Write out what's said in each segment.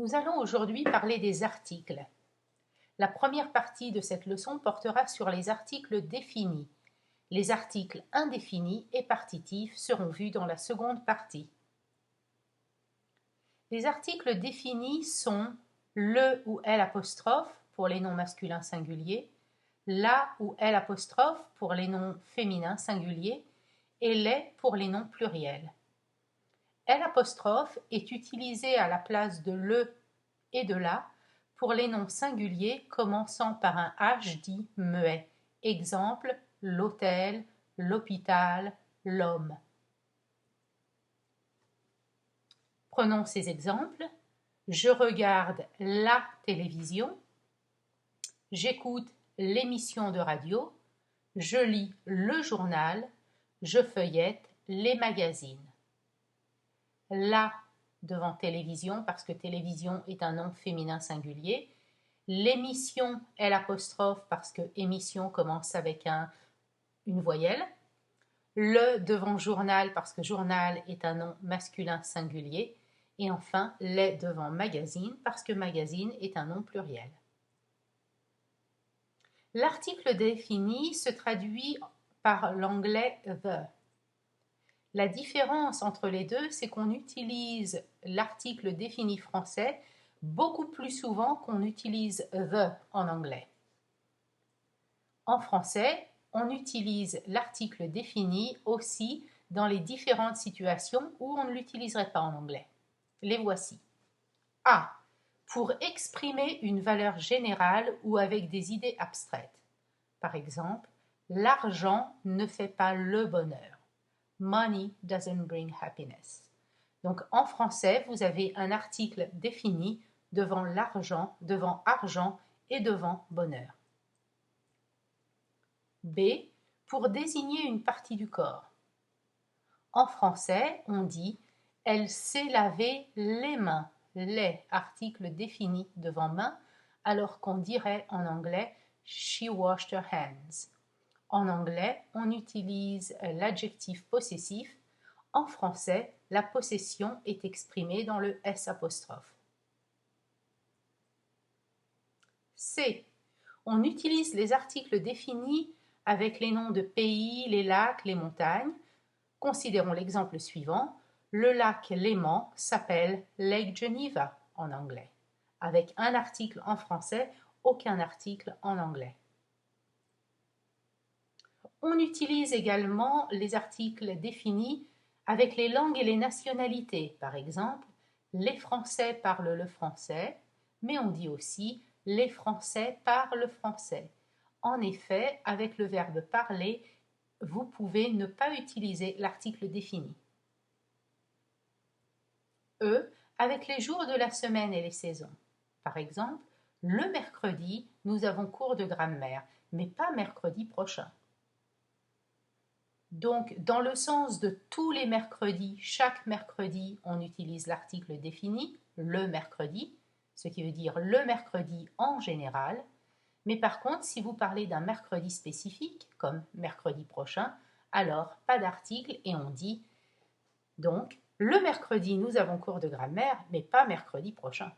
Nous allons aujourd'hui parler des articles. La première partie de cette leçon portera sur les articles définis. Les articles indéfinis et partitifs seront vus dans la seconde partie. Les articles définis sont le ou l' pour les noms masculins singuliers, la ou l' pour les noms féminins singuliers et les pour les noms pluriels. L' est utilisé à la place de le et de la pour les noms singuliers commençant par un H dit muet. Exemple, l'hôtel, l'hôpital, l'homme. Prenons ces exemples. Je regarde la télévision. J'écoute l'émission de radio. Je lis le journal. Je feuillette les magazines. La devant télévision parce que télévision est un nom féminin singulier. L'émission L' parce que émission commence avec une voyelle. Le devant journal parce que journal est un nom masculin singulier. Et enfin, les devant magazine parce que magazine est un nom pluriel. L'article défini se traduit par l'anglais the. La différence entre les deux, c'est qu'on utilise l'article défini français beaucoup plus souvent qu'on utilise the en anglais. En français, on utilise l'article défini aussi dans les différentes situations où on ne l'utiliserait pas en anglais. Les voici. A. Pour exprimer une valeur générale ou avec des idées abstraites. Par exemple, l'argent ne fait pas le bonheur. Money doesn't bring happiness. Donc en français, vous avez un article défini devant l'argent, devant argent et devant bonheur. B. Pour désigner une partie du corps. En français, on dit « elle s'est lavé les mains », les articles définis devant main, alors qu'on dirait en anglais « she washed her hands ». En anglais, on utilise l'adjectif possessif. En français, la possession est exprimée dans le S'. C. On utilise les articles définis avec les noms de pays, les lacs, les montagnes. Considérons l'exemple suivant. Le lac Léman s'appelle Lake Geneva en anglais. Avec un article en français, aucun article en anglais. On utilise également les articles définis avec les langues et les nationalités. Par exemple, les Français parlent le français, mais on dit aussi les Français parlent français. En effet, avec le verbe parler, vous pouvez ne pas utiliser l'article défini. E. Avec les jours de la semaine et les saisons. Par exemple, le mercredi, nous avons cours de grammaire, mais pas mercredi prochain. Donc, dans le sens de tous les mercredis, chaque mercredi, on utilise l'article défini, le mercredi, ce qui veut dire le mercredi en général. Mais par contre, si vous parlez d'un mercredi spécifique, comme mercredi prochain, alors pas d'article et on dit donc le mercredi, nous avons cours de grammaire, mais pas mercredi prochain.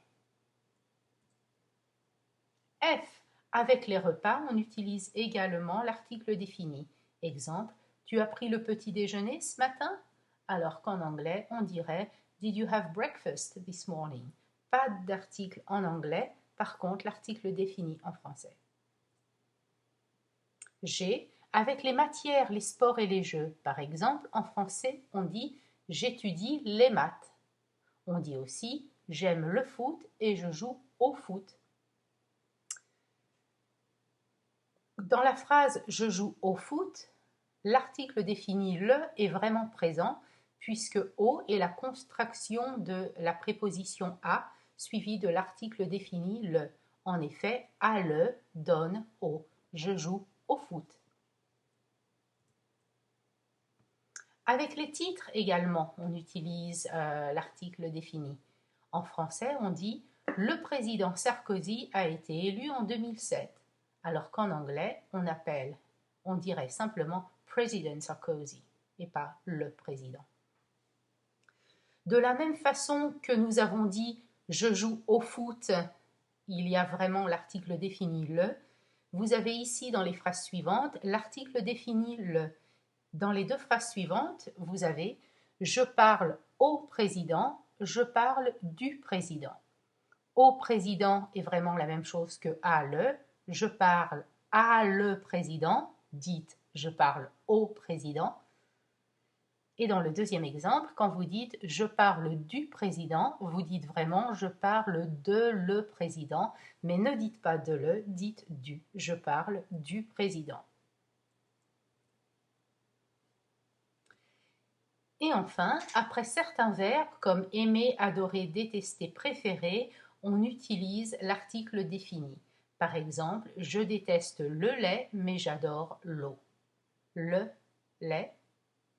F. Avec les repas, on utilise également l'article défini. Exemple, tu as pris le petit déjeuner ce matin? Alors qu'en anglais, on dirait Did you have breakfast this morning? Pas d'article en anglais, par contre l'article défini en français. G. Avec les matières, les sports et les jeux. Par exemple, en français, on dit j'étudie les maths. On dit aussi j'aime le foot et je joue au foot. Dans la phrase je joue au foot, l'article défini le est vraiment présent puisque au est la contraction de la préposition à suivie de l'article défini le. En effet, à le donne au. Je joue au foot. Avec les titres également, on utilise l'article défini. En français, on dit « Le président Sarkozy a été élu en 2007 », alors qu'en anglais, on dirait simplement « President Sarkozy » et pas « le président ». De la même façon que nous avons dit « Je joue au foot, il y a vraiment l'article défini le. Vous avez ici dans les phrases suivantes l'article défini le. Dans les deux phrases suivantes, vous avez je parle au président, je parle du président. Au président est vraiment la même chose que à le. Je parle à le président, dites je parle au président. Et dans le deuxième exemple, quand vous dites je parle du président, vous dites vraiment je parle de le président, mais ne dites pas de le, dites du. Je parle du président. Et enfin, après certains verbes comme aimer, adorer, détester, préférer, on utilise l'article défini. Par exemple, je déteste le lait, mais j'adore l'eau. Le lait,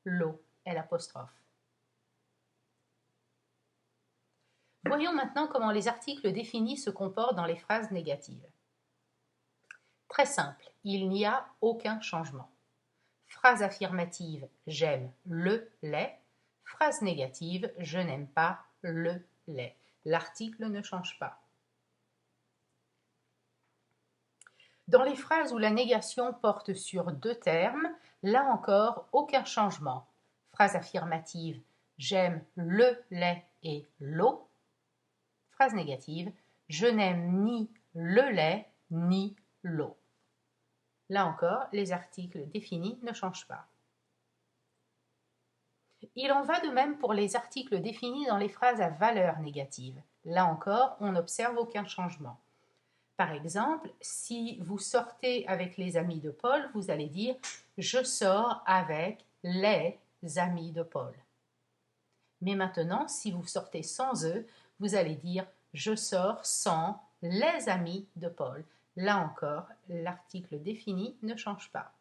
l'eau, l'apostrophe. Voyons maintenant comment les articles définis se comportent dans les phrases négatives. Très simple, il n'y a aucun changement. Phrase affirmative, j'aime le lait. Phrase négative, je n'aime pas le lait. L'article ne change pas. Dans les phrases où la négation porte sur deux termes, là encore, aucun changement. Phrase affirmative, j'aime le lait et l'eau. Phrase négative, je n'aime ni le lait ni l'eau. Là encore, les articles définis ne changent pas. Il en va de même pour les articles définis dans les phrases à valeur négative. Là encore, on n'observe aucun changement. Par exemple, si vous sortez avec les amis de Paul, vous allez dire « Je sors avec les amis de Paul ». Mais maintenant, si vous sortez sans eux, vous allez dire « Je sors sans les amis de Paul ». Là encore, l'article défini ne change pas.